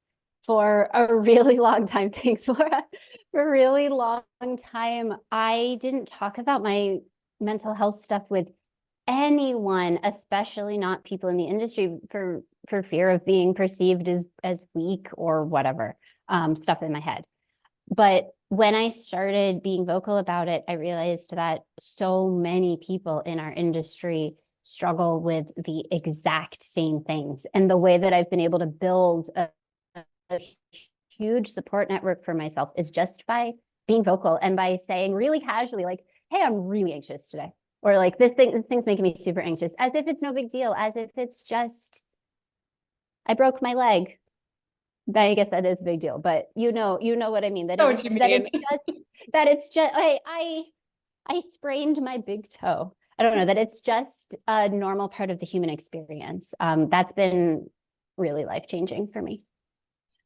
For a really long time, thanks, Laura. For a really long time, I didn't talk about my mental health stuff with anyone, especially not people in the industry, for fear of being perceived as weak or whatever, stuff in my head. But when I started being vocal about it, I realized that so many people in our industry struggle with the exact same things. And the way that I've been able to build a huge support network for myself is just by being vocal and by saying really casually, like, hey, I'm really anxious today. Or like, this thing's making me super anxious, as if it's no big deal, as if it's just, I broke my leg. I guess that is a big deal, but you know what I mean. That it's just I sprained my big toe. I don't know, that it's just a normal part of the human experience. That's been really life-changing for me.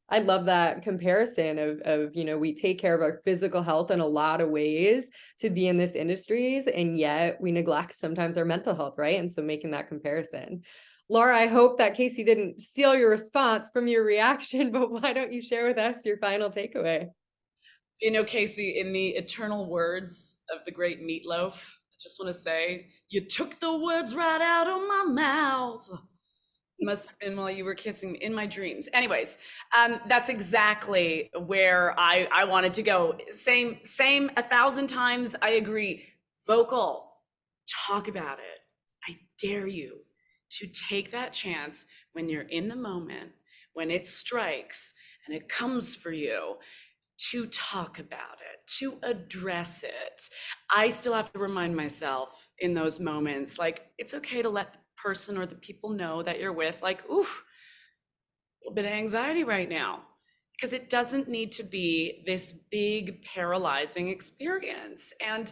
I love that comparison of we take care of our physical health in a lot of ways to be in this industries, and yet we neglect sometimes our mental health, right? And so making that comparison. Laura, I hope that Casey didn't steal your response from your reaction, but why don't you share with us your final takeaway? Casey, in the eternal words of the great Meatloaf, just want to say, you took the words right out of my mouth. Must have been while you were kissing me in my dreams. Anyways, that's exactly where I wanted to go. Same 1,000 times. I agree. Vocal, talk about it. I dare you to take that chance when you're in the moment, when it strikes and it comes for you, to talk about it, to address it. I still have to remind myself in those moments, like, it's okay to let the person or the people know that you're with, like, oof, a little bit of anxiety right now, because it doesn't need to be this big paralyzing experience. And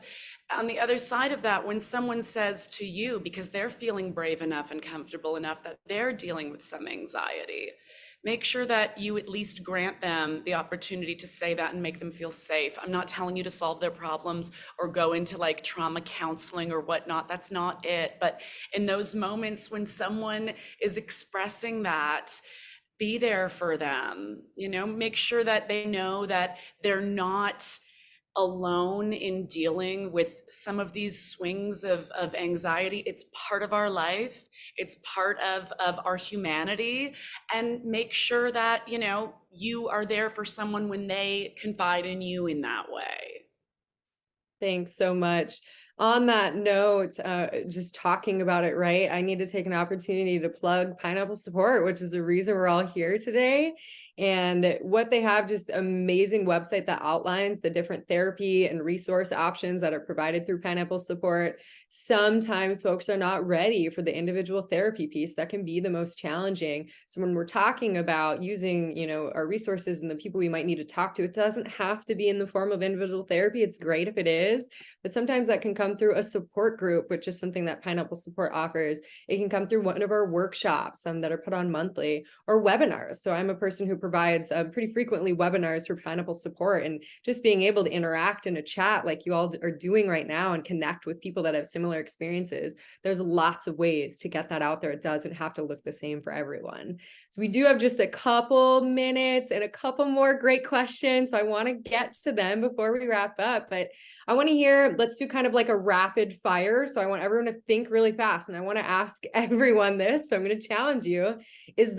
on the other side of that, when someone says to you, because they're feeling brave enough and comfortable enough that they're dealing with some anxiety, make sure that you at least grant them the opportunity to say that and make them feel safe. I'm not telling you to solve their problems or go into like trauma counseling or whatnot. That's not it. But in those moments when someone is expressing that, be there for them, you know, make sure that they know that they're not alone in dealing with some of these swings of anxiety. It's part of our life. It's part of our humanity. And make sure that, you know, you are there for someone when they confide in you in that way. Thanks so much. On that note, just talking about it, right? I need to take an opportunity to plug Pineapple Support, which is the reason we're all here today. And what they have, just amazing website that outlines the different therapy and resource options that are provided through Pineapple Support. Sometimes folks are not ready for the individual therapy piece. That can be the most challenging. So when we're talking about using, you know, our resources and the people we might need to talk to, it doesn't have to be in the form of individual therapy. It's great if it is, but sometimes that can come through a support group, which is something that Pineapple Support offers. It can come through one of our workshops that are put on monthly, or webinars. So I'm a person who provides pretty frequently webinars for Pineapple Support, and just being able to interact in a chat like you all are doing right now and connect with people that have similar experiences. There's lots of ways to get that out there. It doesn't have to look the same for everyone. So we do have just a couple minutes and a couple more great questions. So I want to get to them before we wrap up, but I want to hear, let's do kind of like a rapid fire. So I want everyone to think really fast, and I want to ask everyone this. So I'm going to challenge you. If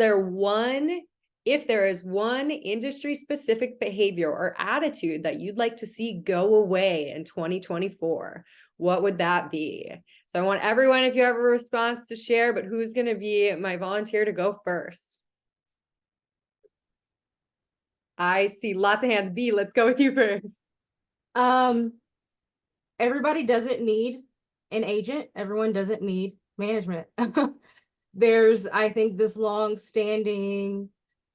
there is one industry specific behavior or attitude that you'd like to see go away in 2024, what would that be? So I want everyone, if you have a response, to share, but who's going to be my volunteer to go first? I see lots of hands. B, let's go with you first. Everybody doesn't need an agent. Everyone doesn't need management. There's, I think, this long-standing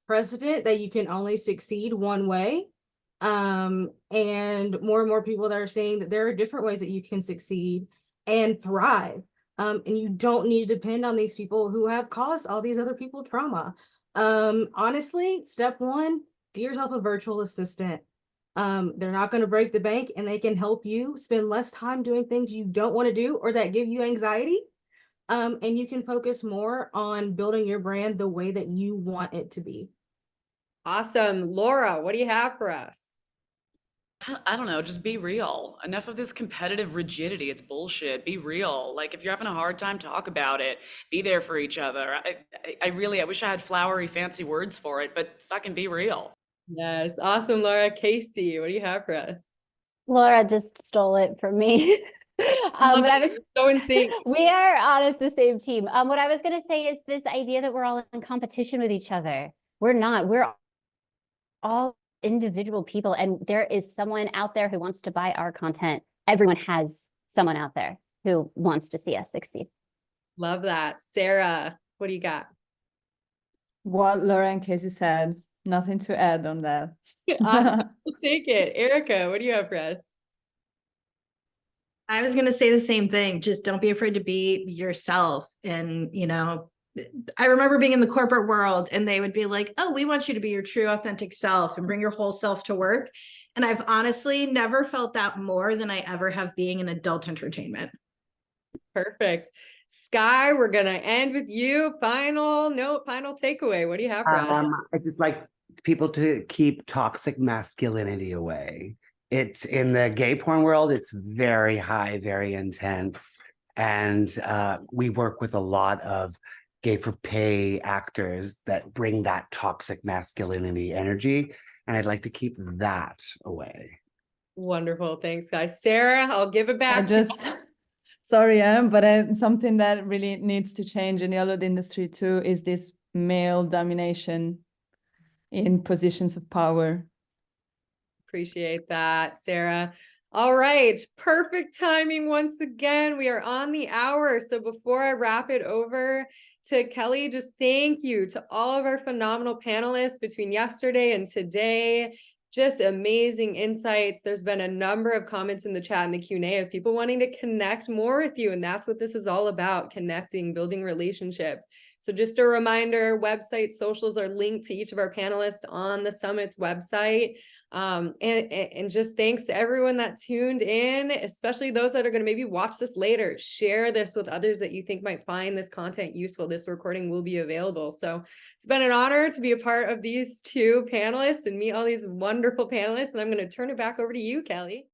precedent that you can only succeed one way. And more and more people that are saying that there are different ways that you can succeed and thrive. And you don't need to depend on these people who have caused all these other people trauma. Honestly, step one, get yourself a virtual assistant. They're not going to break the bank, and they can help you spend less time doing things you don't want to do or that give you anxiety. And you can focus more on building your brand the way that you want it to be. Awesome. Laura, what do you have for us? I don't know, just be real. Enough of this competitive rigidity. It's bullshit. Be real. Like, if you're having a hard time, talk about it. Be there for each other. I wish I had flowery, fancy words for it, but fucking be real. Yes. Awesome, Laura. Casey, what do you have for us? Laura just stole it from me. So in sync. We are on the same team. What I was going to say is this idea that we're all in competition with each other. We're not. We're all individual people, and there is someone out there who wants to buy our content. Everyone has someone out there who wants to see us succeed. Love that. Sara, what do you got? What Laura and Casey said, nothing to add on that. Awesome. We'll take it. Erika, what do you have for us? I was going to say the same thing. Just don't be afraid to be yourself. And, you know, I remember being in the corporate world and they would be like, oh, we want you to be your true authentic self and bring your whole self to work. And I've honestly never felt that more than I ever have being in adult entertainment. Perfect. Skyy, we're going to end with you. Final takeaway. What do you have for us? I just like people to keep toxic masculinity away it's in the gay porn world, it's very high, very intense. And we work with a lot of gay for pay actors that bring that toxic masculinity energy. And I'd like to keep that away. Wonderful. Thanks, guys. Sara, I'll give it back to you. Sorry, but something that really needs to change in the adult industry too is this male domination in positions of power. Appreciate that, Sara. All right, perfect timing once again. We are on the hour. So before I wrap it over to Kelly, just thank you to all of our phenomenal panelists between yesterday and today. Just amazing insights. There's been a number of comments in the chat and the Q&A of people wanting to connect more with you. And that's what this is all about, connecting, building relationships. So just a reminder, website socials are linked to each of our panelists on the summit's website. And just thanks to everyone that tuned in, especially those that are going to maybe watch this later. Share this with others that you think might find this content useful. This recording will be available. So it's been an honor to be a part of these two panelists and meet all these wonderful panelists. And I'm going to turn it back over to you, Kelly.